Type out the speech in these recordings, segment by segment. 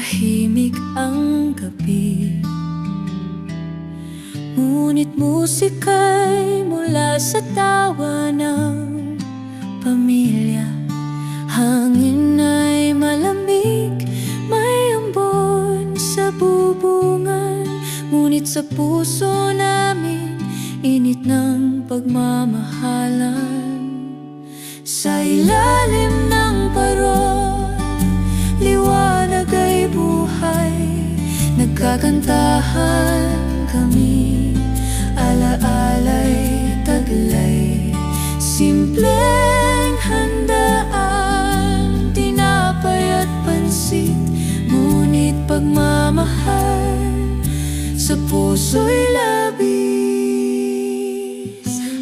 tahimik ang gabi, ngunit musika'y mula sa tawa ng pamilya. Hangin ay malamig, may ambon sa bubungan, ngunit sa puso namin init ng pagmamahalan. Sa ilalim ng parol, liwanag ay buhay, nagkakantahan kami, alaala'y taglay, simpleng handaan, tinapay at pansit, ngunit pagmamahal sa puso'y labis.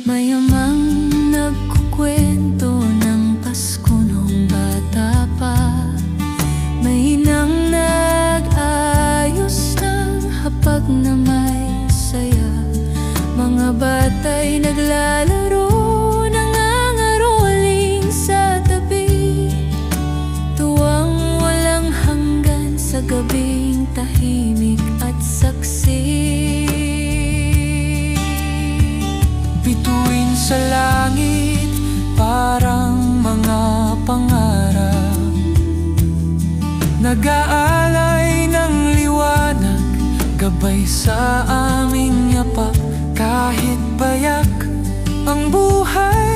Mayamang nagkukwento ng Pasko noong bata pa, mainang nag-ayos ng hapag na may saya, mga bata'y naglalaro, nangangaroling sa tabi, tuwang walang hanggan sa gabing tahimik at saksi. Bituin sa langit, parang mga pangarap, nag-aalay ng liwanag, gabay sa aming yapak. Kahit payak ang buhay,